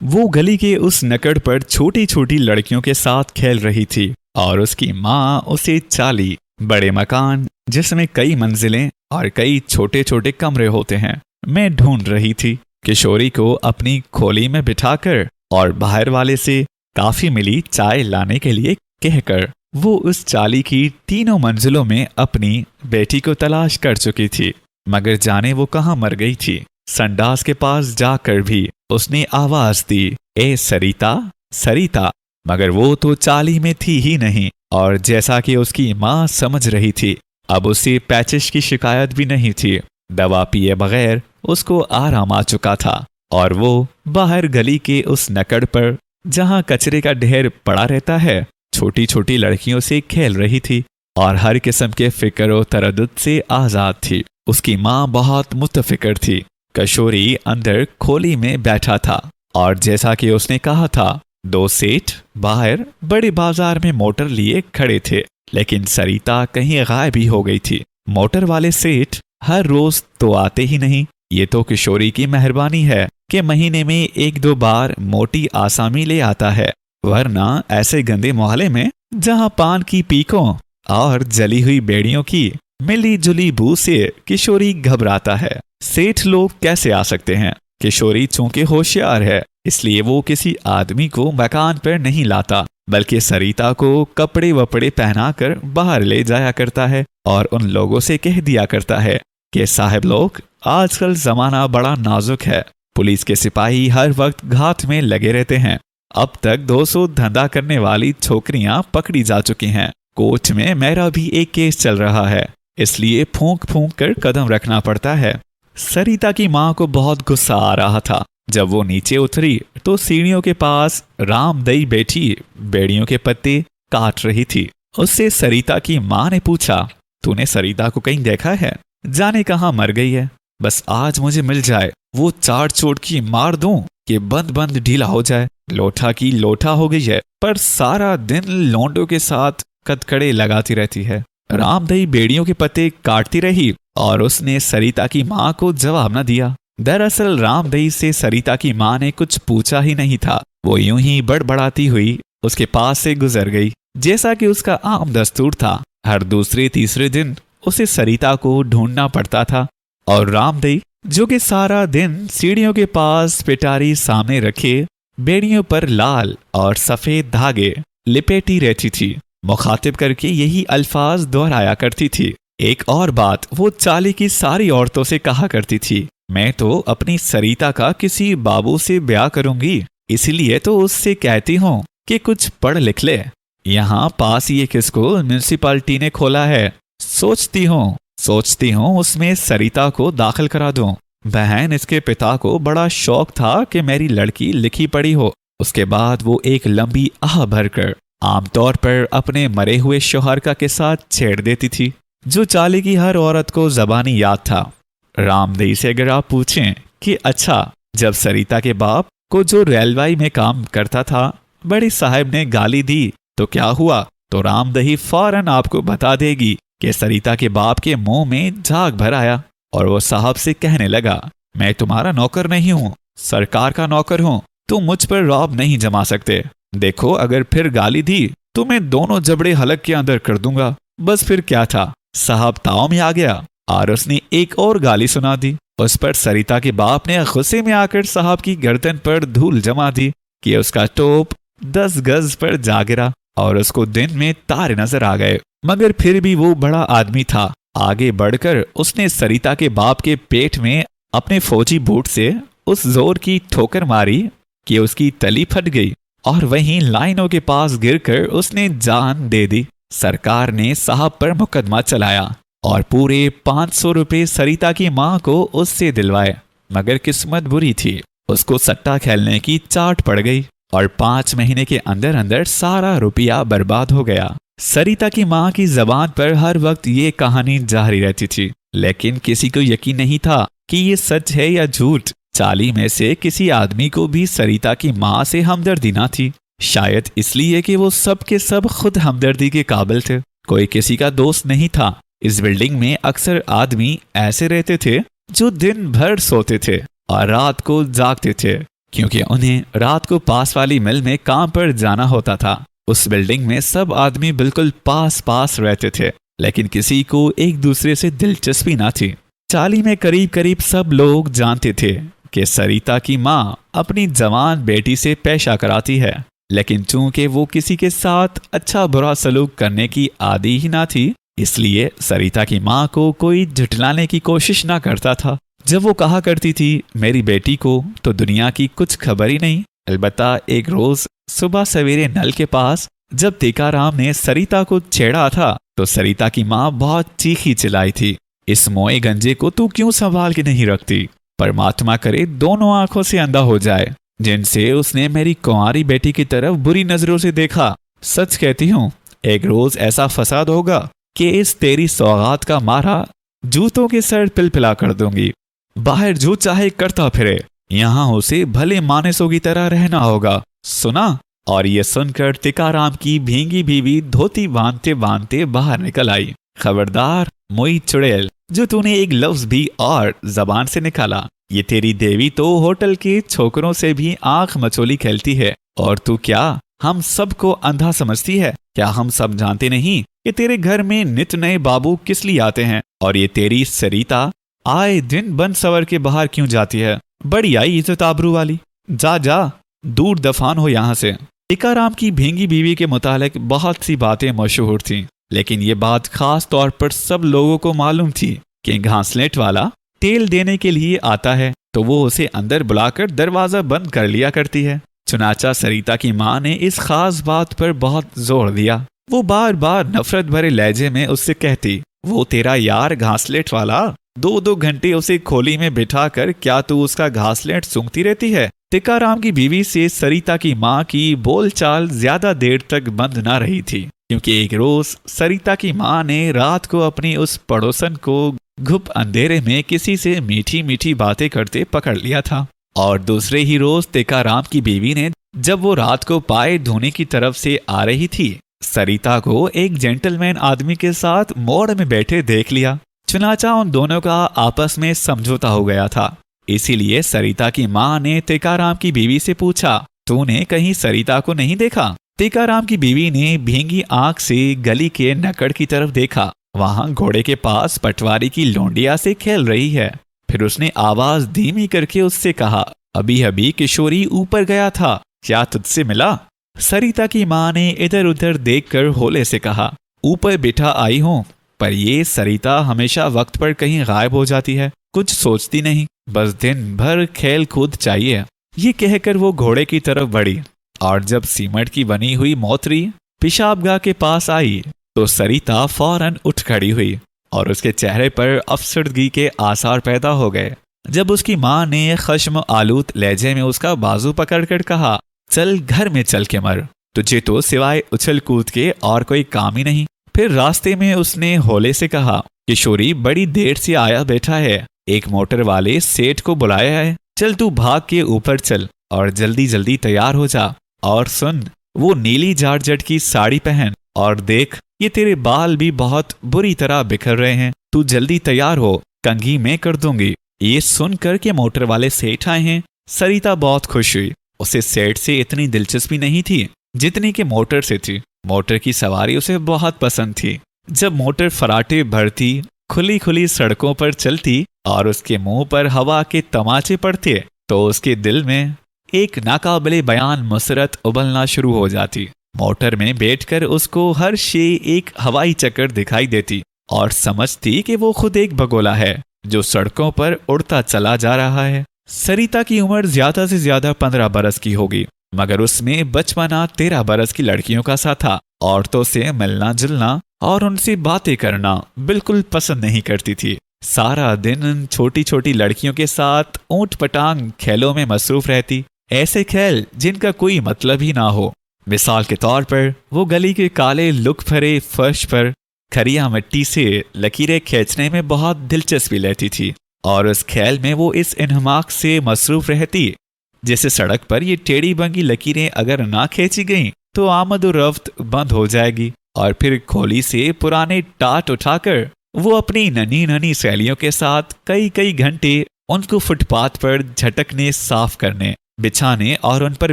वो गली के उस नकड़ पर छोटी छोटी लड़कियों के साथ खेल रही थी और उसकी माँ उसे चाली बड़े मकान जिसमें कई मंजिलें और कई छोटे छोटे कमरे होते हैं मैं ढूंढ रही थी। किशोरी को अपनी खोली में बिठाकर और बाहर वाले से काफी मिली चाय लाने के लिए कहकर वो उस चाली की तीनों मंजिलों में अपनी बेटी को तलाश कर चुकी थी, मगर जाने वो कहाँ मर गई थी। संडास के पास जाकर भी उसने आवाज दी, ए सरिता सरिता, मगर वो तो चाली में थी ही नहीं। और जैसा कि उसकी माँ समझ रही थी, अब उसे पैचिश की शिकायत भी नहीं थी। दवा पिए बगैर उसको आराम आ चुका था और वो बाहर गली के उस नकड़ पर जहाँ कचरे का ढेर पड़ा रहता है छोटी छोटी लड़कियों से खेल रही थी और हर किस्म के फिक्र और तरद्दुद से आजाद थी। उसकी माँ बहुत मुतफिकर थी। किशोरी अंदर खोली में बैठा था और जैसा कि उसने कहा था, दो सेठ बाहर बड़े बाजार में मोटर लिए खड़े थे, लेकिन सरिता कहीं गायब ही हो गई थी। मोटर वाले सेठ हर रोज तो आते ही नहीं, ये तो किशोरी की मेहरबानी है कि महीने में एक दो बार मोटी आसामी ले आता है, वरना ऐसे गंदे मोहल्ले में जहां पान की पीकों और जली हुई बेड़ियों की मिली जुली बू से किशोरी घबराता है। सेठ लोग कैसे आ सकते हैं? किशोरी चूंकि होशियार है इसलिए वो किसी आदमी को मकान पर नहीं लाता, बल्कि सरिता को कपड़े वपड़े पहनाकर बाहर ले जाया करता है और उन लोगों से कह दिया करता है कि साहब लोग, आजकल जमाना बड़ा नाजुक है, पुलिस के सिपाही हर वक्त घात में लगे रहते हैं। अब तक 200 धंधा करने वाली छोकरियां पकड़ी जा चुकी हैं। कोर्ट में मेरा भी एक केस चल रहा है, इसलिए फूंक फूंक कर कदम रखना पड़ता है। सरिता की माँ को बहुत गुस्सा आ रहा था। जब वो नीचे उतरी तो सीढ़ियों के पास रामदई बैठी बेड़ियों के पत्ते काट रही थी। उससे सरिता की माँ ने पूछा, तूने सरिता को कहीं देखा है? जाने कहाँ मर गई है। बस आज मुझे मिल जाए, वो चार चोट की मार दूं कि बंद बंद ढीला हो जाए। लोटा की लोटा हो गई है, पर सारा दिन लौंडों के साथ कदकड़े लगाती रहती है। रामदई बेड़ियों के पत्ते काटती रही और उसने सरिता की माँ को जवाब न दिया। दरअसल रामदई से सरिता की माँ ने कुछ पूछा ही नहीं था। वो यूं ही बड़बड़ाती हुई उसके पास से गुजर गई, जैसा कि उसका आम दस्तूर था। हर दूसरे तीसरे दिन उसे सरिता को ढूंढना पड़ता था और रामदई, जो कि सारा दिन सीढ़ियों के पास पिटारी सामने रखे बेड़ियों पर लाल और सफेद धागे लिपेटी रहती थी, मुखातिब करके यही अल्फाज दोहराया करती थी। एक और बात वो चाली की सारी औरतों से कहा करती थी, मैं तो अपनी सरिता का किसी बाबू से ब्याह करूंगी, इसलिए तो उससे कहती हूँ कि कुछ पढ़ लिख ले। यहाँ पास ये किसको म्यूनिसिपालिटी ने खोला है, सोचती हूँ उसमें सरिता को दाखिल करा दूं। बहन इसके पिता को बड़ा शौक था कि मेरी लड़की लिखी पढ़ी हो। उसके बाद वो एक लंबी आह भरकर आमतौर पर अपने मरे हुए शौहर का किस्सा छेड़ देती थी, जो चाली की हर औरत को जबानी याद था। रामदई से अगर आप पूछें कि अच्छा, जब सरिता के बाप को जो रेलवे में काम करता था बड़ी साहब ने गाली दी तो क्या हुआ, तो रामदई फौरन आपको बता देगी कि सरिता के बाप के मुंह में झाग भर आया और वो साहब से कहने लगा, मैं तुम्हारा नौकर नहीं हूँ, सरकार का नौकर हूँ, तुम मुझ पर रौब नहीं जमा सकते। देखो, अगर फिर गाली दी तो मैं दोनों जबड़े हलक के अंदर कर दूंगा। बस फिर क्या था, साहब ताव में आ गया और उसने एक और गाली सुना दी। उस पर सरिता के बाप ने गुस्से में आकर साहब की गर्दन पर धूल जमा दी कि उसका टोप 10 गज पर जा गिरा और उसको दिन में तारे नजर आ गए। मगर फिर भी वो बड़ा आदमी था। आगे बढ़कर उसने सरिता के बाप के पेट में अपने फौजी बूट से उस जोर की ठोकर मारी कि उसकी तली फट गई और वहीं लाइनों के पास गिरकर उसने जान दे दी। सरकार ने साहब पर मुकदमा चलाया और पूरे 500 रुपए सरिता की माँ को उससे दिलवाए। मगर किस्मत बुरी थी, उसको सट्टा खेलने की चाट पड़ गई और 5 महीने के अंदर अंदर सारा रुपया बर्बाद हो गया। सरिता की माँ की जबान पर हर वक्त ये कहानी जारी रहती थी, लेकिन किसी को यकीन नहीं था कि ये सच है या झूठ। चाली में से किसी आदमी को भी सरिता की माँ से हमदर्दी ना थी, शायद इसलिए कि वो सब के सब खुद हमदर्दी के काबिल थे। कोई किसी का दोस्त नहीं था। इस बिल्डिंग में अक्सर आदमी ऐसे रहते थे जो दिन भर सोते थे और रात को जागते थे। क्योंकि उन्हें रात को पास वाली मिल में काम पर जाना होता था। उस बिल्डिंग में सब आदमी बिल्कुल पास पास रहते थे, लेकिन किसी को एक दूसरे से दिलचस्पी ना थी। चाली में करीब करीब सब लोग जानते थे कि सरिता की माँ अपनी जवान बेटी से पेशा कराती है, लेकिन चूंकि वो किसी के साथ अच्छा बुरा सलूक करने की आदी ही ना थी, इसलिए सरिता की माँ को कोई झुठलाने की कोशिश ना करता था। जब वो कहा करती थी मेरी बेटी को तो दुनिया की कुछ खबर ही नहीं। अलबत्ता एक रोज सुबह सवेरे नल के पास जब टीकाराम ने सरिता को छेड़ा था तो सरिता की माँ बहुत चीखी चिल्लाई थी, इस मोए गंजे को तू क्यों संभाल के नहीं रखती? परमात्मा करे दोनों आंखों से अंधा हो जाए, जिनसे उसने मेरी कुंवारी बेटी की तरफ बुरी नजरों से देखा। सच कहती हूँ, एक रोज ऐसा फसाद होगा कि इस तेरी सौगात का मारा जूतों के सर पिलपिला कर दूंगी। बाहर जो चाहे करता फिरे, यहाँ उसे भले मानसों की तरह रहना होगा, सुना? और ये सुनकर टीकाराम की भींगी बीवी धोती बांधते बांधते बाहर निकल आई। खबरदार मोई चुड़ैल, जो तूने एक लफ्ज भी और जबान से निकाला, ये तेरी देवी तो होटल के छोकरों से भी आंख मचोली खेलती है, और तू क्या हम सबको अंधा समझती है? क्या हम सब जानते नहीं कि तेरे घर में नित नए बाबू किस लिए आते हैं? और ये तेरी सरिता आए दिन बन सवर के बाहर क्यों जाती है? बड़ी आई इज्जत आबरू वाली, जा जा दूर दफान हो यहाँ से। टीकाराम की भींगी बीवी के मुतालिक बहुत सी बातें मशहूर थीं, लेकिन ये बात खास तौर पर सब लोगों को मालूम थी कि घासलेट वाला तेल देने के लिए आता है तो वो उसे अंदर बुलाकर दरवाजा बंद कर लिया करती है। चुनाचा सरिता की माँ ने इस खास बात पर बहुत जोर दिया। वो बार बार नफरत भरे लहजे में उससे कहती, वो तेरा यार घासलेट वाला, 2-2 घंटे उसे खोली में बिठा कर क्या तू उसका घासलेट सूंघती रहती है? टीकाराम की बीवी से सरिता की माँ की बोलचाल ज्यादा देर तक बंद ना रही थी, क्योंकि एक रोज सरिता की माँ ने रात को अपनी उस पड़ोसन को घुप अंधेरे में किसी से मीठी मीठी बातें करते पकड़ लिया था। और दूसरे ही रोज टीकाराम की बीवी ने जब वो रात को पाए धोने की तरफ से आ रही थी, सरिता को एक जेंटलमैन आदमी के साथ मोड़ में बैठे देख लिया। चुनाचा उन दोनों का आपस में समझौता हो गया था। इसीलिए सरिता की माँ ने टीकाराम की बीवी से पूछा, तूने कहीं सरिता को नहीं देखा? टीकाराम की बीवी ने भींगी आंख से गली के नकड़ की तरफ देखा। वहां घोड़े के पास पटवारी की लोंडिया से खेल रही है। फिर उसने आवाज धीमी करके उससे कहा, अभी अभी किशोरी ऊपर गया था, क्या तुझसे मिला? सरिता की माँ ने इधर उधर देखकर होले से कहा, ऊपर बिठा आई हूँ, पर ये सरिता हमेशा वक्त पर कहीं गायब हो जाती है, कुछ सोचती नहीं, बस दिन भर खेल कूद चाहिए। ये कहकर वो घोड़े की तरफ बढ़ी, और जब सीमेंट की बनी हुई मोतरी पेशाबगाह के पास आई तो सरिता फौरन उठ खड़ी हुई और उसके चेहरे पर अफसरदगी के आसार पैदा हो गए। जब उसकी माँ ने खश्म आलूद लहजे में उसका बाजू पकड़कर कहा, चल घर में चल के मर, तुझे तो सिवाय उछल कूद के और कोई काम ही नहीं। फिर रास्ते में उसने होले से कहा, किशोरी बड़ी देर से आया बैठा है, एक मोटर वाले सेठ को बुलाया है, चल तू भाग के ऊपर चल और जल्दी जल्दी तैयार हो जा। और सुन, वो नीली जारजट की साड़ी पहन, और देख ये तेरे बाल भी बहुत बुरी तरह बिखर रहे हैं, तू जल्दी तैयार हो, कंघी में कर दूंगी। ये सुनकर के मोटर वाले सेठ आए हैं, सरिता बहुत खुश हुई। उसे सेठ से इतनी दिलचस्पी नहीं थी जितनी कि मोटर से थी। मोटर की सवारी उसे बहुत पसंद थी। जब मोटर फराटे भरती, खुली खुली सड़कों पर चलती और उसके मुंह पर हवा के तमाचे पड़ते तो उसके दिल में एक नाकाबिले बयान मुसरत उबलना शुरू हो जाती। मोटर में बैठकर उसको हर शे एक हवाई चक्कर दिखाई देती और समझती कि वो खुद एक भगोला है जो सड़कों पर उड़ता चला जा रहा है। सरिता की उम्र ज्यादा से ज्यादा 15 बरस की होगी, मगर उसमें बचपना 13 बरस की लड़कियों का सा था। औरतों से मिलना जुलना और उनसे बातें करना बिल्कुल पसंद नहीं करती थी। सारा दिन छोटी छोटी लड़कियों के साथ ऊंट पटांग खेलों में मसरूफ रहती, ऐसे खेल जिनका कोई मतलब ही ना हो। मिसाल के तौर पर वो गली के काले लुक भरे फर्श पर खरिया मिट्टी से लकीरें खींचने में बहुत दिलचस्पी लेती थी, और उस खेल में वो इस इन्हमाक से मसरूफ रहती जैसे सड़क पर ये टेढ़ी बंगी लकीरें अगर ना खींची गईं तो आमद और रफ्त बंद हो जाएगी। और फिर खोली से पुराने टाट उठाकर वो अपनी नन्ही नन्ही सहेलियों के साथ कई कई घंटे उनको फुटपाथ पर झटकने साफ करने बिछाने और उन पर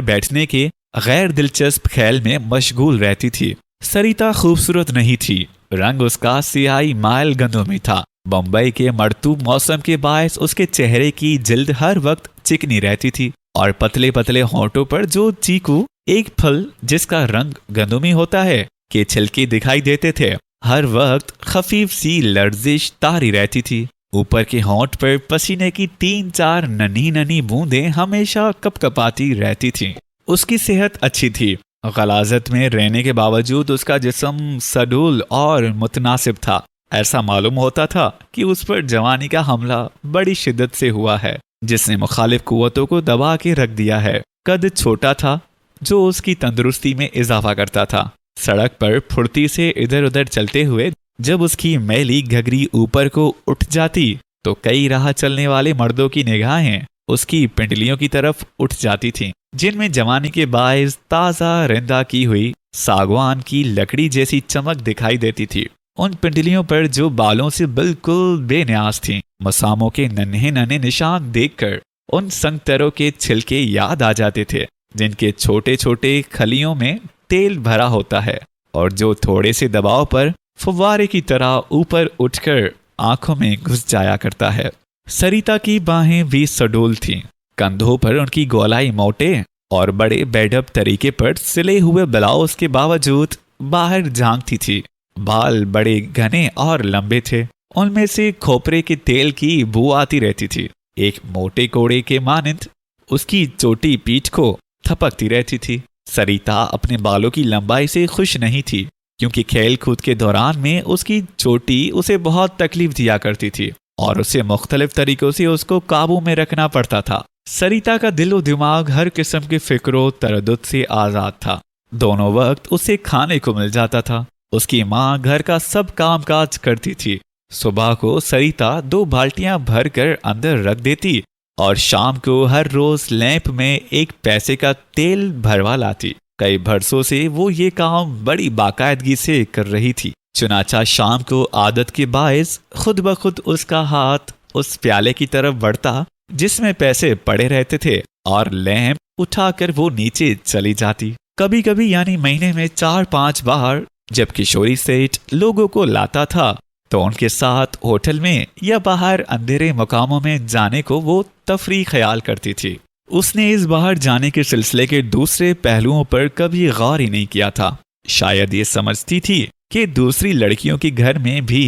बैठने के गैर दिलचस्प ख्याल में मशगूल रहती थी। सरिता खूबसूरत नहीं थी, रंग उसका सियाही माइल गंदोमी था। बम्बई के मरतूब मौसम के बायस उसके चेहरे की जिल्द हर वक्त चिकनी रहती थी और पतले पतले होंठों पर जो चीकू, एक फल जिसका रंग गंदोमी होता है, के छिलके दिखाई देते थे, हर वक्त खफीफ सी लर्जिश तारी रहती थी। ऊपर के होंठ पर पसीने की 3-4 नन्ही नन्ही बूंदें हमेशा कपकपाती रहती थीं। उसकी सेहत अच्छी थी। गलाजत में रहने के बावजूद उसका जिस्म सडूल और मुतनासिब था। ऐसा मालूम होता था कि उस पर जवानी का हमला बड़ी शिद्दत से हुआ है, जिसने मुखालिफ कुव्वतों को दबा के रख दिया है। कद छोटा था, जो उसकी तंदुरुस्ती में इजाफा करता था। सड़क पर फुर्ती से इधर उधर चलते हुए जब उसकी मैली घघरी ऊपर को उठ जाती तो कई राह चलने वाले मर्दों की निगाहें उसकी पिंडलियों की तरफ उठ जाती थीं, जिनमें जवानी के बायस ताज़ा रिंदा की हुई सागवान की लकड़ी जैसी चमक दिखाई देती थी। उन पिंडलियों पर जो बालों से बिल्कुल बेनियाज थीं, मसामों के नन्हे नन्हे निशान देखकर उन संगतरों के छिलके याद आ जाते थे, जिनके छोटे छोटे खलियों में तेल भरा होता है और जो थोड़े से दबाव पर फुव्वारे की तरह ऊपर उठकर आंखों में घुस जाया करता है। सरिता की बाहें भी सडोल थीं। कंधों पर उनकी गोलाई मोटे और बड़े बेडअप तरीके पर सिले हुए ब्लाउज के बावजूद बाहर झांकती थी। बाल बड़े घने और लंबे थे, उनमें से खोपरे के तेल की बू आती रहती थी। एक मोटे कोड़े के मानिंद उसकी चोटी पीठ को थपकती रहती थी। सरिता अपने बालों की लंबाई से खुश नहीं थी, क्योंकि खेल कूद के दौरान में उसकी चोटी उसे बहुत तकलीफ दिया करती थी और उसे मुख्तलिफ तरीकों से उसको काबू में रखना पड़ता था। सरिता का दिलो दिमाग हर किस्म के फिक्रो तरद्दुद से आजाद था। दोनों वक्त उसे खाने को मिल जाता था। उसकी माँ घर का सब काम काज करती थी। सुबह को सरिता 2 बाल्टियां भर कर अंदर रख देती और शाम को हर रोज लैंप में 1 पैसे का तेल भरवा लाती। कई बरसों से वो ये काम बड़ी बाकायदगी से कर रही थी। चुनाचा शाम को आदत के बायस खुद ब खुद उसका हाथ उस प्याले की तरफ बढ़ता जिसमें पैसे पड़े रहते थे और लैंप उठाकर वो नीचे चली जाती। कभी कभी यानी महीने में 4-5 बार जब किशोरी सेठ लोगों को लाता था तो उनके साथ होटल में या बाहर अंधेरे मकामों में जाने को वो तफरी ख्याल करती थी। उसने इस बाहर जाने के सिलसिले के दूसरे पहलुओं पर कभी गौर ही नहीं किया था। शायद ये समझती थी कि दूसरी लड़कियों के घर में भी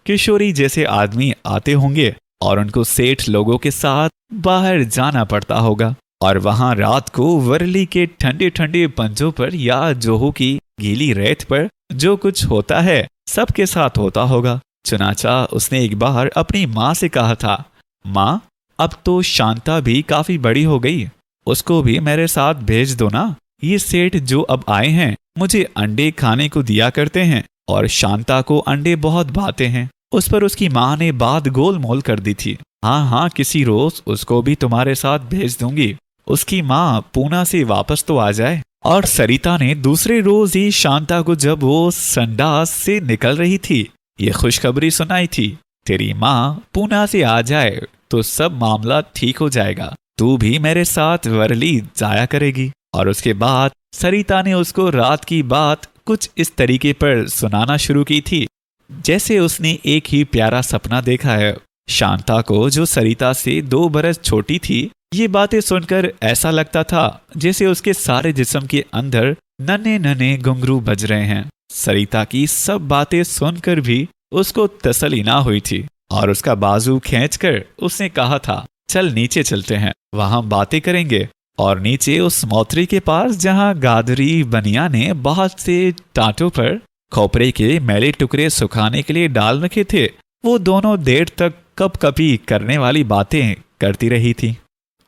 किशोरी जैसे आदमी आते होंगे और उनको सेठ लोगों के साथ बाहर जाना पड़ता होगा और वहां रात को वर्ली के ठंडे ठंडे पंजों पर या जोहू की गीली रेत पर जो कुछ होता है सबके साथ होता होगा। चुनाचा उसने एक बार अपनी माँ से कहा था, माँ अब तो शांता भी काफी बड़ी हो गई, उसको भी मेरे साथ भेज दो ना। ये सेठ जो अब आए हैं मुझे अंडे खाने को दिया करते हैं और शांता को अंडे बहुत भाते हैं। उस पर उसकी माँ ने बात गोल मोल कर दी थी। हाँ हाँ, किसी रोज उसको भी तुम्हारे साथ भेज दूंगी। उसकी माँ पूना से वापस तो आ जाए। और सरिता ने दूसरे रोज ही शांता को जब वो संडास से निकल रही थी ये खुशखबरी सुनाई थी, तेरी माँ पूना से आ जाए तो सब मामला ठीक हो जाएगा, तू भी मेरे साथ वर्ली जाया करेगी। और उसके बाद सरिता ने उसको रात की बात कुछ इस तरीके पर सुनाना शुरू की थी जैसे उसने एक ही प्यारा सपना देखा है। शांता को, जो सरिता से 2 बरस छोटी थी, ये बातें सुनकर ऐसा लगता था जैसे उसके सारे जिस्म के अंदर नन्हे नन्हे घुंघरू बज रहे हैं। सरिता की सब बातें सुनकर भी उसको तसल्ली ना हुई थी और उसका बाजू खींचकर उसने कहा था, चल नीचे चलते हैं, वहां बातें करेंगे। और नीचे उस मौतरी के पास जहां गादरी बनिया ने बहुत से टाटों पर खोपरे के मैले टुकड़े सुखाने के लिए डाल रखे थे, वो दोनों देर तक कपकपी करने वाली बातें करती रही थी।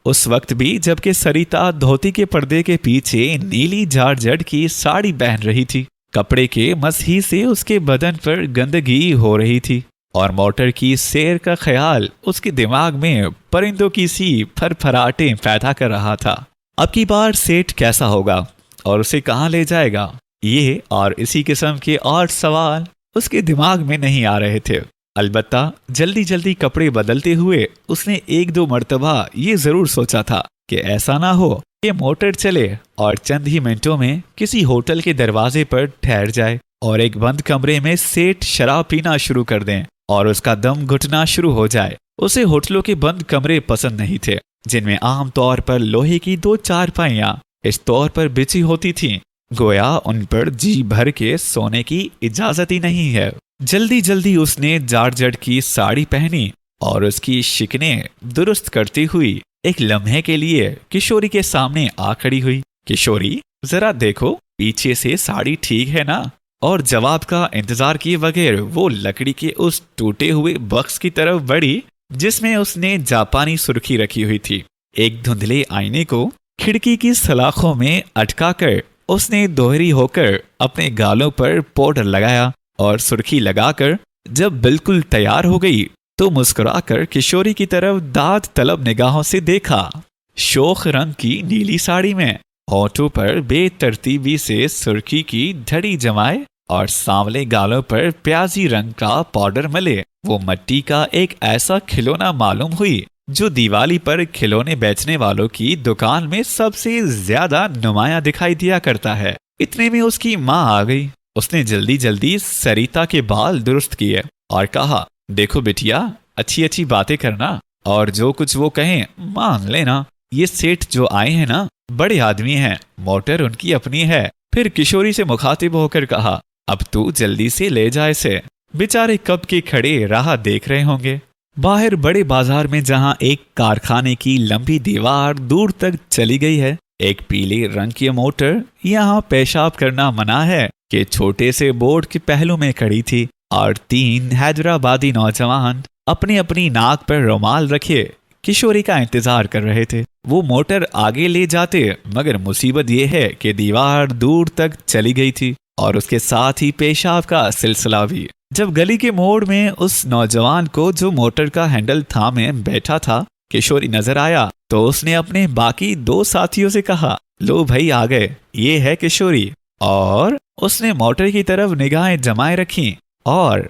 उस वक्त भी जबकि सरिता धोती के पर्दे के पीछे नीली जारजट की साड़ी पहन रही थी। कपड़े के मसही से उसके बदन पर गंदगी हो रही थी और मोटर की सैर का ख्याल उसके दिमाग में परिंदों की सी फरफराटे पैदा कर रहा था। अब की बार सेठ कैसा होगा और उसे कहाँ ले जाएगा, ये और इसी किस्म के और सवाल उसके दिमाग में नहीं आ रहे थे। अलबत्ता जल्दी जल्दी कपड़े बदलते हुए उसने 1-2 मर्तबा ये जरूर सोचा था कि ऐसा ना हो कि मोटर चले और चंद ही मिनटों में किसी होटल के दरवाजे पर ठहर जाए और एक बंद कमरे में सेठ शराब पीना शुरू कर दें और उसका दम घुटना शुरू हो जाए। उसे होटलों के बंद कमरे पसंद नहीं थे, जिनमें आम तौर पर लोहे की 2 चारपाइयां इस तौर पर बिछी होती थीं, गोया उन पर जी भर के सोने की इजाजत ही नहीं है। जल्दी जल्दी उसने जारजट की साड़ी पहनी और उसकी शिकनें दुरुस्त करती हुई एक लम्हे के लिए किशोरी के सामने आ खड़ी हुई। किशोरी, जरा देखो पीछे से साड़ी ठीक है ना? और जवाब का इंतजार किए बगैर वो लकड़ी के उस टूटे हुए बक्स की तरफ बढ़ी जिसमें उसने जापानी सुर्खी रखी हुई थी। एक धुंधले आईने को खिड़की की सलाखों में अटकाकर उसने दोहरी होकर अपने गालों पर पाउडर लगाया और सुर्खी लगाकर जब बिल्कुल तैयार हो गई तो मुस्कुराकर किशोरी की तरफ दाद तलब निगाहों से देखा। शोख रंग की नीली साड़ी में होठों पर बेतरतीबी से सुर्खी की धड़ी जमाए और सांवले गालों पर प्याजी रंग का पाउडर मले वो मट्टी का एक ऐसा खिलौना मालूम हुई जो दिवाली पर खिलौने बेचने वालों की दुकान में सबसे ज्यादा नुमाया दिखाई दिया करता है। इतने में उसकी माँ आ गई। उसने जल्दी जल्दी सरिता के बाल दुरुस्त किए और कहा, देखो बिटिया, अच्छी अच्छी बातें करना और जो कुछ वो कहें मान लेना। ये सेठ जो आए हैं ना, बड़े आदमी हैं, मोटर उनकी अपनी है। फिर किशोरी से मुखातिब होकर कहा, अब तू जल्दी से ले जा इसे, बेचारे कब के खड़े राह देख रहे होंगे। बाहर बड़े बाजार में जहां एक कारखाने की लंबी दीवार दूर तक चली गई है, एक पीले रंग की मोटर यहाँ पेशाब करना मना है कि छोटे से बोर्ड के पहलू में खड़ी थी और 3 हैदराबादी नौजवान अपनी अपनी नाक पर रुमाल रखे किशोरी का इंतजार कर रहे थे। वो मोटर आगे ले जाते, मगर मुसीबत ये है कि दीवार दूर तक चली गई थी और उसके साथ ही पेशाब का सिलसिला भी। जब गली के मोड़ में उस नौजवान को जो मोटर का हैंडल थामे बैठा था किशोरी नजर आया तो उसने अपने बाकी 2 साथियों से कहा, लो भाई आ गए, ये है किशोरी। और उसने मोटर की तरफ निगाहें जमाए रखी और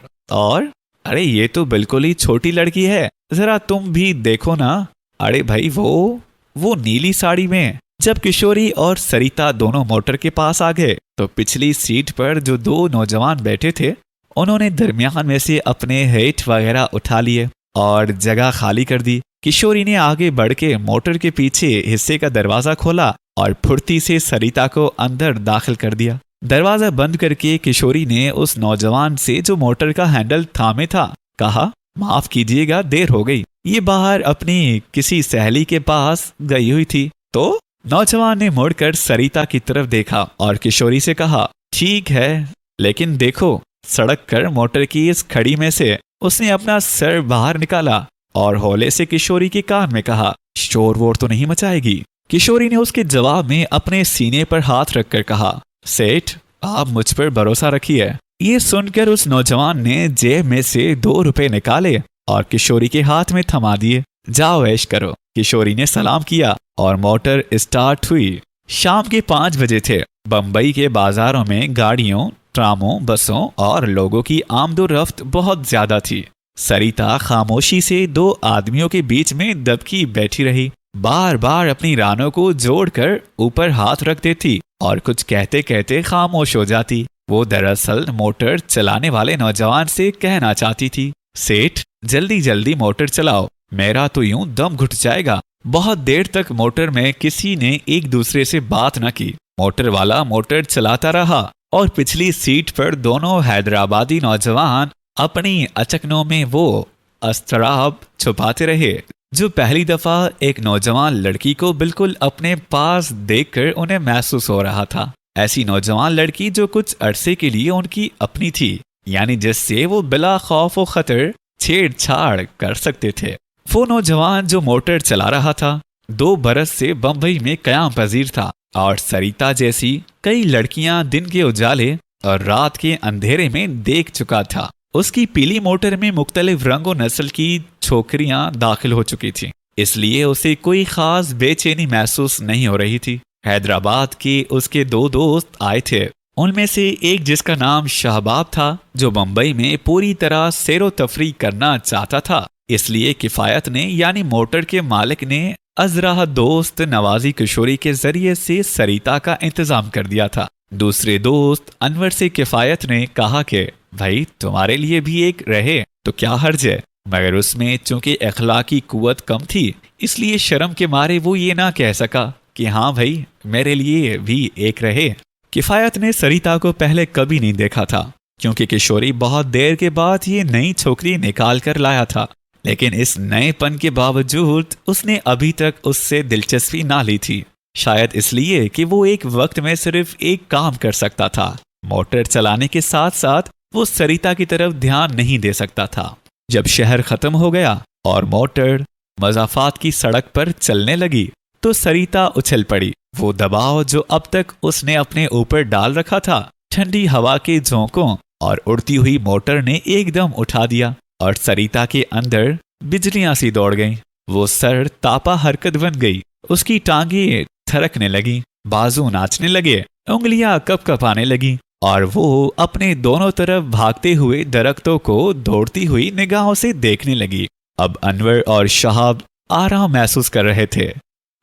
अरे ये तो बिल्कुल ही छोटी लड़की है, जरा तुम भी देखो ना। अरे भाई वो नीली साड़ी में। जब किशोरी और सरिता दोनों मोटर के पास आ गए तो पिछली सीट पर जो 2 नौजवान बैठे थे उन्होंने दरमियान में से अपने हेट वगैरह उठा लिए और जगह खाली कर दी। किशोरी ने आगे बढ़ के मोटर के पीछे हिस्से का दरवाजा खोला और फुर्ती से सरिता को अंदर दाखिल कर दिया। दरवाजा बंद करके किशोरी ने उस नौजवान से जो मोटर का हैंडल थामे था कहा, माफ कीजिएगा, देर हो गई। ये बाहर अपनी किसी सहेली के पास गई हुई थी। तो नौजवान ने मुड़कर सरिता की तरफ देखा और किशोरी से कहा, ठीक है, लेकिन देखो। सड़क कर मोटर की इस खड़ी में से उसने अपना सर बाहर निकाला और हौले से किशोरी के कान में कहा, शोर वोर तो नहीं मचाएगी? किशोरी ने उसके जवाब में अपने सीने पर हाथ रखकर कहा, सेठ आप मुझ पर भरोसा रखिए। ये सुनकर उस नौजवान ने जेब में से 2 रुपए निकाले और किशोरी के हाथ में थमा दिए। जाओ ऐश करो। किशोरी ने सलाम किया और मोटर स्टार्ट हुई। शाम के 5 बजे थे। बंबई के बाजारों में गाड़ियों, ट्रामों, बसों और लोगों की आमदोरफ्त बहुत ज्यादा थी। सरिता खामोशी से 2 आदमियों के बीच में दबकी बैठी रही। बार बार अपनी रानों को जोड़कर ऊपर हाथ रख देती और कुछ कहते कहते खामोश हो जाती। वो दरअसल मोटर चलाने वाले नौजवान से कहना चाहती थी, सेठ जल्दी जल्दी मोटर चलाओ, मेरा तो यूं दम घुट जाएगा। बहुत देर तक मोटर में किसी ने एक दूसरे से बात न की। मोटर वाला मोटर चलाता रहा और पिछली सीट पर दोनों हैदराबादी नौजवान अपनी अचकनों में वो अस्तराब छुपाते रहे जो पहली दफा एक नौजवान लड़की को बिल्कुल अपने पास देखकर उन्हें महसूस हो रहा था। ऐसी नौजवान लड़की जो कुछ अरसे के लिए उनकी अपनी थी, यानी जिससे वो बिला खौफ व खतर छेड़छाड़ कर सकते थे। वो नौजवान जो मोटर चला रहा था 2 बरस से बंबई में कयाम पजीर था और सरिता जैसी कई लड़कियां दिन के उजाले और रात के अंधेरे में देख चुका था। उसकी पीली मोटर में मुख्तलिफ रंगों नस्ल की छोकरियां दाखिल हो चुकी थीं, इसलिए उसे कोई खास बेचैनी महसूस नहीं हो रही थी। हैदराबाद के उसके 2 दोस्त आए थे। उनमें से एक जिसका नाम शहबाब था, जो बंबई में पूरी तरह सैरो तफरी करना चाहता था, इसलिए किफायत ने यानी मोटर के मालिक ने अजरा दोस्त नवाजी किशोरी के जरिए से सरिता का इंतजाम कर दिया था। दूसरे दोस्त अनवर से किफायत ने कहा कि भाई तुम्हारे लिए भी एक रहे तो क्या हर्ज है, मगर उसमें चूंकि अखलाकी कुव्वत कम थी इसलिए शर्म के मारे वो ये ना कह सका कि हाँ भाई मेरे लिए भी एक रहे। किफायत ने सरिता को पहले कभी नहीं देखा था क्योंकि किशोरी बहुत देर के बाद ये नई छोकरी निकाल कर लाया था, लेकिन इस नएपन के बावजूद उसने अभी तक उससे दिलचस्पी ना ली थी। शायद इसलिए कि वो एक वक्त में सिर्फ एक काम कर सकता था, मोटर चलाने के साथ साथ वो सरिता की तरफ ध्यान नहीं दे सकता था। जब शहर खत्म हो गया और मोटर मज़ाफात की सड़क पर चलने लगी तो सरिता उछल पड़ी। वो दबाव जो अब तक उसने अपने ऊपर डाल रखा था ठंडी हवा के झोंकों और उड़ती हुई मोटर ने एकदम उठा दिया और सरिता के अंदर बिजलियां सी दौड़ गईं। वो सर तापा हरकत बन गई, उसकी टांगें थरकने लगी, बाजू नाचने लगे, उंगलियां कपकपाने लगी और वो अपने दोनों तरफ भागते हुए दरख्तों को दौड़ती हुई निगाहों से देखने लगी। अब अनवर और शहाब आराम महसूस कर रहे थे।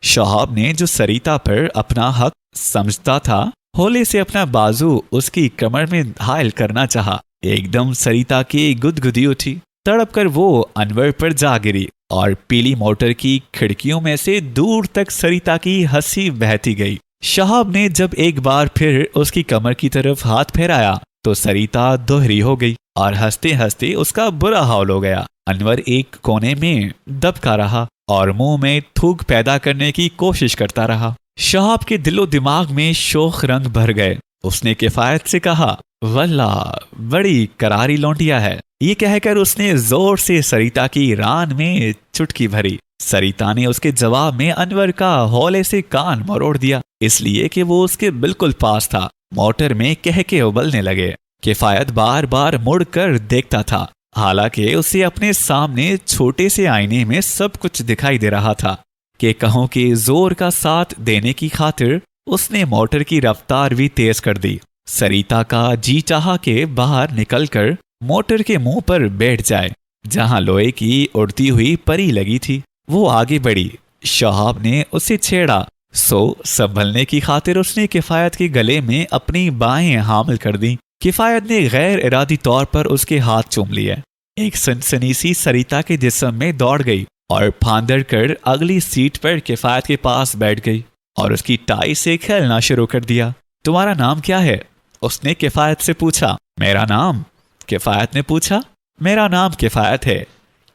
शहाब ने जो सरिता पर अपना हक समझता था होले से अपना बाजू उसकी कमर में हायल करना चाहा। एकदम सरिता की गुदगुदी उठी, तड़प कर वो अनवर पर जा गिरी और पीली मोटर की खिड़कियों में से दूर तक सरिता की हंसी बहती गई। शहाब ने जब एक बार फिर उसकी कमर की तरफ हाथ फेराया तो सरिता दोहरी हो गई और हंसते हंसते उसका बुरा हाल हो गया। अनवर एक कोने में दबका रहा और मुंह में थूक पैदा करने की कोशिश करता रहा। शहाब के दिलो दिमाग में शोख रंग भर गए। उसने किफायत से कहा, वल्लाह बड़ी करारी लौंडिया है। ये कहकर उसने जोर से सरिता की रान में चुटकी भरी। सरिता ने उसके जवाब में अनवर का हौले से कान मरोड़ दिया, इसलिए कि वो उसके बिल्कुल पास था। मोटर में कह के उबलने लगे। किफायत बार बार मुड़कर देखता था, हालांकि उसे अपने सामने छोटे से आईने में सब कुछ दिखाई दे रहा था कि कहों के जोर का साथ देने की खातिर उसने मोटर की रफ्तार भी तेज कर दी। सरिता का जी चाहा के बाहर निकलकर मोटर के मुंह पर बैठ जाए जहां लोहे की उड़ती हुई परी लगी थी। वो आगे बढ़ी। शहाब ने उसे छेड़ा, सो संभलने की खातिर उसने किफायत के गले में अपनी बाहें हामिल कर दी। किफायत ने गैर इरादी तौर पर उसके हाथ चूम लिए। एक सनसनी सी सरिता के जिस्म में दौड़ गई और फांदड़ कर अगली सीट पर किफायत के पास बैठ गई और उसकी टाई से खेलना शुरू कर दिया। तुम्हारा नाम क्या है? उसने किफायत से पूछा। मेरा नाम? किफायत ने पूछा। मेरा नाम किफायत है।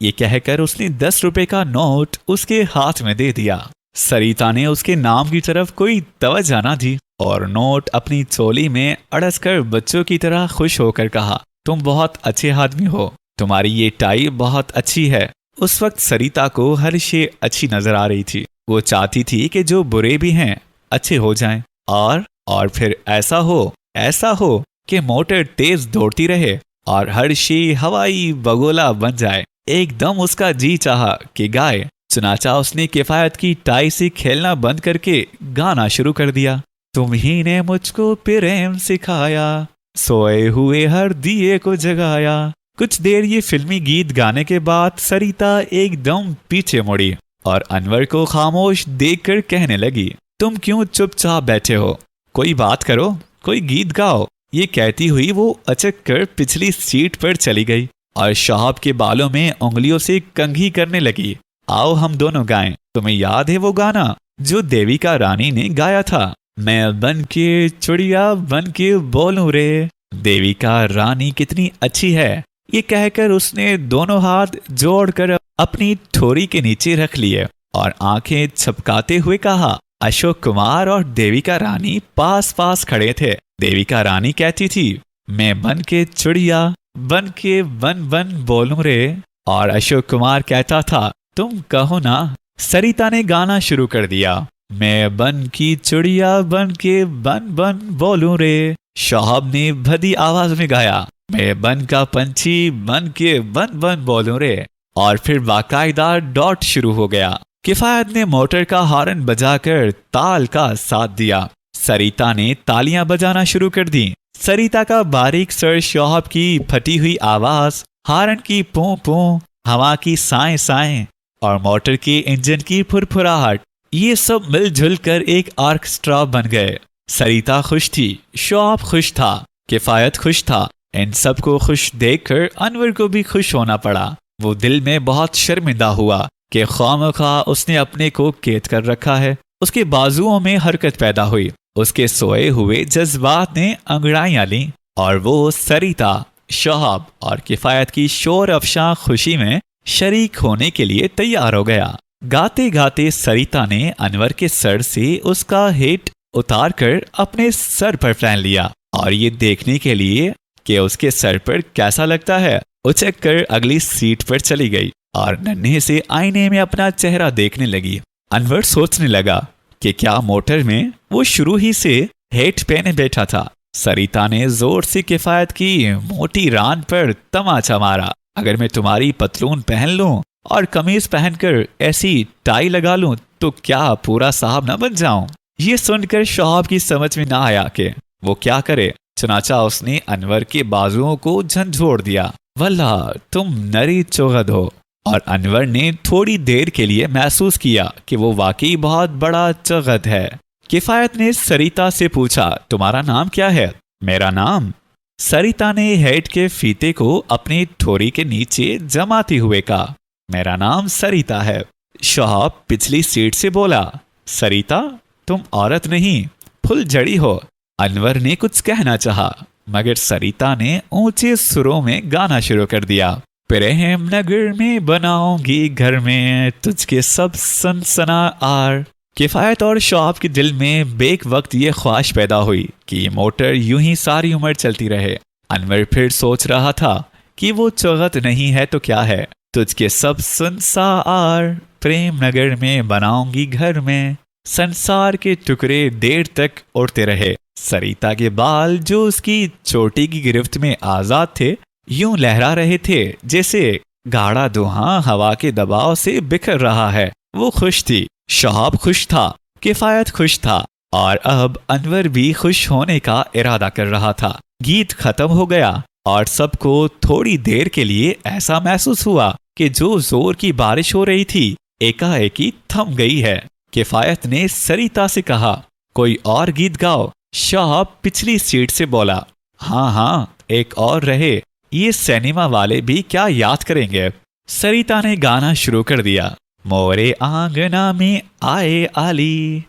ये कहकर उसने 10 रुपए का नोट उसके हाथ में दे दिया। सरिता ने उसके नाम की तरफ कोई तवज्जो न दी और नोट अपनी चोली में अड़स कर बच्चों की तरह खुश होकर कहा, तुम बहुत अच्छे आदमी हो, तुम्हारी ये टाई बहुत अच्छी है। उस वक्त सरिता को हर शे अच्छी नजर आ रही थी। वो चाहती थी कि जो बुरे भी हैं अच्छे हो जाएं और फिर ऐसा हो कि मोटर तेज दौड़ती रहे और हर शे हवाई बगोला बन जाए। एकदम उसका जी चाहा कि गाए। चुनाचा उसने किफायत की टाई से खेलना बंद करके गाना शुरू कर दिया। तुम ही ने मुझको प्रेम सिखाया, सोए हुए हर दिए को जगाया। कुछ देर ये फिल्मी गीत गाने के बाद सरिता एकदम पीछे मुड़ी और अनवर को खामोश देखकर कहने लगी, तुम क्यों चुपचाप बैठे हो? कोई बात करो, कोई गीत गाओ। ये कहती हुई वो अचक कर पिछली सीट पर चली गई और शहाब के बालों में उंगलियों से कंघी करने लगी। आओ हम दोनों गाएं। तुम्हें याद है वो गाना जो देविका रानी ने गाया था? मैं बन के चुड़िया बन के बोलूं रे। देविका रानी कितनी अच्छी है। ये कहकर उसने दोनों हाथ जोड़कर अपनी ठोरी के नीचे रख लिए और आंखें छपकाते हुए कहा। अशोक कुमार और देविका रानी पास पास खड़े थे। देविका रानी कहती थी, मैं बन के चुड़िया बन के बन बोलूं रे, और अशोक कुमार कहता था, तुम कहो ना। सरिता ने गाना शुरू कर दिया। मैं बन की चुड़िया बन के बन बोलूं रे। शहाब ने भदी आवाज में गाया, मैं बन का पंछी बन के बन बोलूं रे। और फिर बाकायदा डॉट शुरू हो गया। किफायत ने मोटर का हॉर्न बजाकर ताल का साथ दिया। सरिता ने तालियां बजाना शुरू कर दी। सरिता का बारीक सर शहाब की फटी हुई आवाज, हॉर्न की पों पों, हवा की साएं साएं और मोटर के इंजन की फुरफुराहट, ये सब मिलजुल कर एक ऑर्केस्ट्रा बन गए। सरिता खुश थी, शॉप खुश था, किफायत खुश था। इन सबको खुश देखकर अनवर को भी खुश होना पड़ा। वो दिल में बहुत शर्मिंदा हुआ कि खामखा उसने अपने को कैद कर रखा है। उसके बाजुओं में हरकत पैदा हुई। उसके सोए हुए जज्बात ने अंगड़ाइयां ली और वो सरिता, शहाब और किफायत की शोर अफशा खुशी में शरीक होने के लिए तैयार हो गया। गाते गाते सरिता ने अनवर के सर से उसका हेट उतार कर अपने सर पर पहन लिया और ये देखने के लिए कि उसके सर पर कैसा लगता है, उचक कर अगली सीट पर चली गई और नन्हे से आईने में अपना चेहरा देखने लगी। अनवर सोचने लगा कि क्या मोटर में वो शुरू ही से हेट पहने बैठा था। सरिता ने जोर से किफायत की मोटी रान पर तमाचा मारा। अगर मैं तुम्हारी पतलून पहन लूं और कमीज पहनकर ऐसी टाई लगा लूं तो क्या पूरा साहब ना बन जाऊं। ये सुनकर शहाब की समझ में ना आया कि वो क्या करे। चुनाचा उसने अनवर के बाजुओं को झंझोड़ दिया। वल्लाह तुम नरी चुगद हो। और अनवर ने थोड़ी देर के लिए महसूस किया कि वो वाकई बहुत बड़ा चुगद है। किफायत ने सरिता से पूछा, तुम्हारा नाम क्या है? मेरा नाम? सरिता ने हेड के फीते को अपनी ठोरी के नीचे जमाते हुए कहा, मेरा नाम सरिता है। शहाब पिछली सीट से बोला, सरिता तुम औरत नहीं फुलझड़ी हो। अनवर ने कुछ कहना चाहा मगर सरिता ने ऊंचे सुरों में गाना शुरू कर दिया। प्रेम नगर में बनाऊंगी घर में तुझके सब सनसना आर। किफायत और शॉप के दिल में बेक वक्त ये ख्वाहिश पैदा हुई कि ये मोटर यूं ही सारी उम्र चलती रहे। अनवर फिर सोच रहा था कि वो चौगत नहीं है तो क्या है। तुझके सब सनसा आर, प्रेम नगर में बनाऊंगी घर में। संसार के टुकड़े देर तक उड़ते रहे। सरिता के बाल जो उसकी चोटी की गिरफ्त में आजाद थे यूं लहरा रहे थे जैसे गाढ़ा धुआं हवा के दबाव से बिखर रहा है। वो खुश थी, शहाब खुश था, किफायत खुश था और अब अनवर भी खुश होने का इरादा कर रहा था। गीत खत्म हो गया और सबको थोड़ी देर के लिए ऐसा महसूस हुआ कि जो जोर की बारिश हो रही थी एकाएकी थम गई है। किफायत ने सरिता से कहा, कोई और गीत गाओ। शहाब पिछली सीट से बोला, हाँ हाँ एक और रहे, ये सिनेमा वाले भी क्या याद करेंगे। सरिता ने गाना शुरू कर दिया। मोरे आंगना में आए आली,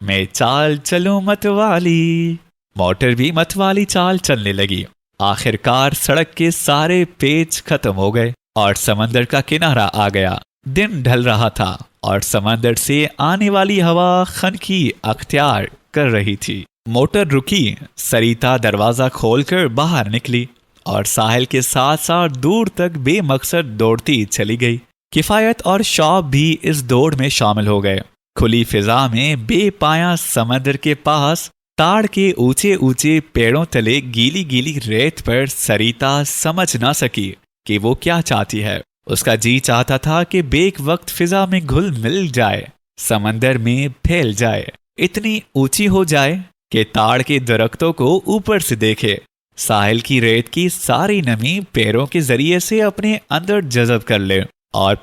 मैं चाल चलूं मतवाली। मोटर भी मतवाली चाल चलने लगी। आखिरकार सड़क के सारे पेच खत्म हो गए और समंदर का किनारा आ गया। दिन ढल रहा था और समंदर से आने वाली हवा खनकी अख्तियार कर रही थी। मोटर रुकी। सरिता दरवाजा खोलकर बाहर निकली और साहिल के साथ साथ दूर तक बेमकसद दौड़ती चली गई। किफायत और शॉप भी इस दौड़ में शामिल हो गए। खुली फिजा में बेपाया समंदर के पास ताड़ के ऊंचे ऊंचे पेड़ों तले गीली गीली रेत पर सरिता समझ ना सकी कि वो क्या चाहती है। उसका जी चाहता था कि बेक वक्त फिजा में घुल मिल जाए, समंदर में फैल जाए, इतनी ऊंची हो जाए कि ताड़ के दरख्तों को ऊपर से देखे, साहिल की रेत की सारी नमी पैरों के जरिए से अपने अंदर जज़ब कर ले और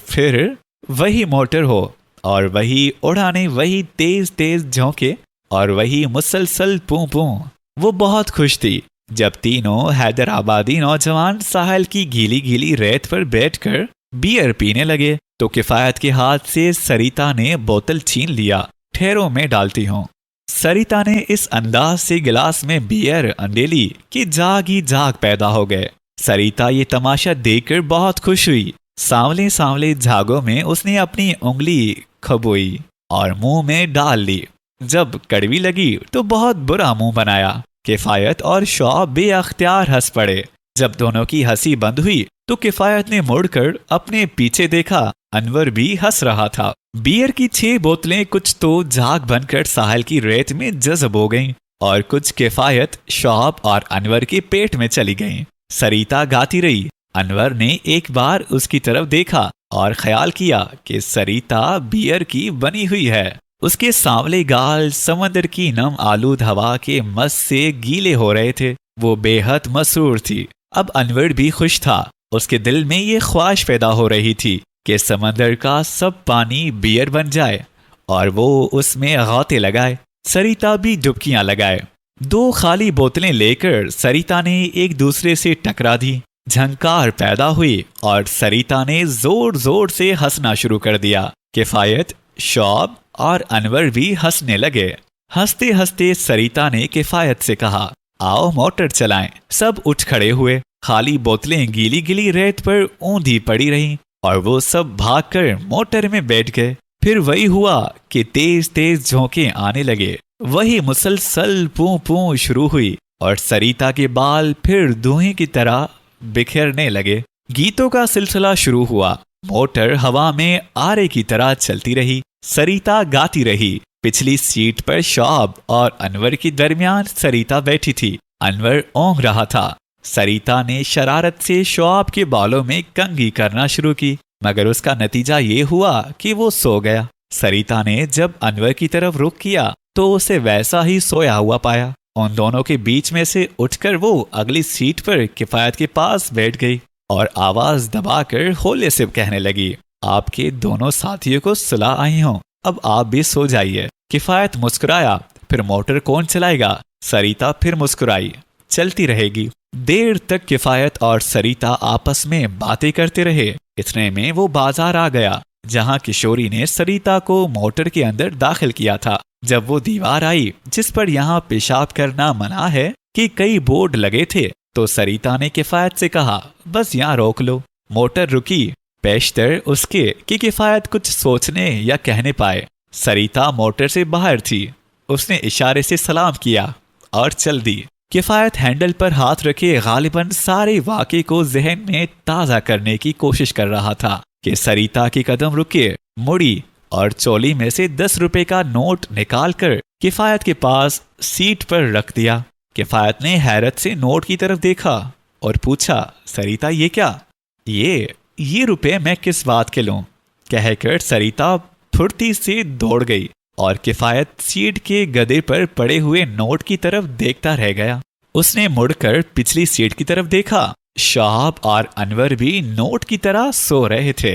फिर वही मोटर हो और वही उड़ाने, वही तेज तेज झोंके और वही मुसलसल पूं पूं। वो बहुत खुश थी जब तीनों हैदराबादी नौजवान साहिल की गीली गीली रेत पर बैठकर बियर पीने लगे तो किफायत के हाथ से सरिता ने बोतल छीन लिया। ठहरो में डालती हूँ। सरिता ने इस अंदाज से गिलास में बियर अंडेली कि जाग ही जाग पैदा हो गए। सरिता ये तमाशा देखकर बहुत खुश हुई। सांवले सांवले झागों में उसने अपनी उंगली खबोई और मुंह में डाल ली। जब कड़वी लगी तो बहुत बुरा मुंह बनाया। किफायत और शॉप बेअख्तियार हंस पड़े। जब दोनों की हंसी बंद हुई तो किफायत ने मुड़कर अपने पीछे देखा। अनवर भी हंस रहा था। बियर की 6 बोतलें कुछ तो झाग बनकर साहिल की रेत में जज़ब हो गईं और कुछ किफायत, शॉप और अनवर के पेट में चली गईं। सरिता गाती रही। अनवर ने एक बार उसकी तरफ देखा और ख्याल किया कि सरिता बियर की बनी हुई है। उसके सांवले गाल समंदर की नम आलूद हवा के मस से गीले हो रहे थे। वो बेहद मसरूर थी। अब अनवर भी खुश था। उसके दिल में ये ख्वाहिश पैदा हो रही थी कि समंदर का सब पानी बियर बन जाए और वो उसमें गौते लगाए। सरिता भी डुबकियां लगाए। 2 खाली बोतलें लेकर सरिता ने एक दूसरे से टकरा दी। झंकार पैदा हुई और सरिता ने जोर जोर से हंसना शुरू कर दिया। किफायत, शौब और अनवर भी हंसने लगे। हंसते हंसते सरिता ने किफायत से कहा, आओ मोटर चलाएं। सब उठ खड़े हुए। खाली बोतलें गीली गीली रेत पर ऊंधी पड़ी रहीं और वो सब भागकर मोटर में बैठ गए। फिर वही हुआ कि तेज तेज झोंके आने लगे। वही मुसलसल पू पू शुरू हुई और सरिता के बाल फिर धुएं की तरह बिखरने लगे। गीतों का सिलसिला शुरू हुआ। मोटर हवा में आरे की तरह चलती रही। सरिता गाती रही। पिछली सीट पर शौब और अनवर के दरमियान सरिता बैठी थी। अनवर ओंघ रहा था। सरिता ने शरारत से शौब के बालों में कंघी करना शुरू की, मगर उसका नतीजा ये हुआ कि वो सो गया। सरिता ने जब अनवर की तरफ रुख किया तो उसे वैसा ही सोया हुआ पाया। उन दोनों के बीच में से उठकर वो अगली सीट पर किफायत के पास बैठ गई और आवाज दबाकर होले से कहने लगी, आपके दोनों साथियों को सुला आई हूं, अब आप भी सो जाइए। किफायत मुस्कुराया। फिर मोटर कौन चलाएगा? सरिता फिर मुस्कुराई। चलती रहेगी। देर तक किफायत और सरिता आपस में बातें करते रहे। इतने में वो बाजार आ गया जहां किशोरी ने सरिता को मोटर के अंदर दाखिल किया था। जब वो दीवार आई जिस पर यहाँ पेशाब करना मना है कि कई बोर्ड लगे थे, तो सरिता ने किफायत से कहा, बस यहाँ रोक लो। मोटर रुकी। पेशतर उसके कि किफायत कुछ सोचने या कहने पाए। सरिता मोटर से बाहर थी। उसने इशारे से सलाम किया और चल दी। किफायत हैंडल पर हाथ रखे गालिबन सारे वाक़े को जहन में ताज़ा करने की कोशिश कर रहा था कि सरिता के कदम रुके, मुड़ी और चोली में से 10 रुपए का नोट निकालकर किफायत के पास सीट पर रख दिया। किफायत ने हैरत से नोट की तरफ देखा और पूछा, सरिता ये क्या? ये रुपए मैं किस बात के लूं? कहकर सरिता फुर्ती से दौड़ गई और किफायत सीट के गदे पर पड़े हुए नोट की तरफ देखता रह गया। उसने मुड़कर पिछली सीट की तरफ देखा। शौब और अनवर भी नोट की तरह सो रहे थे।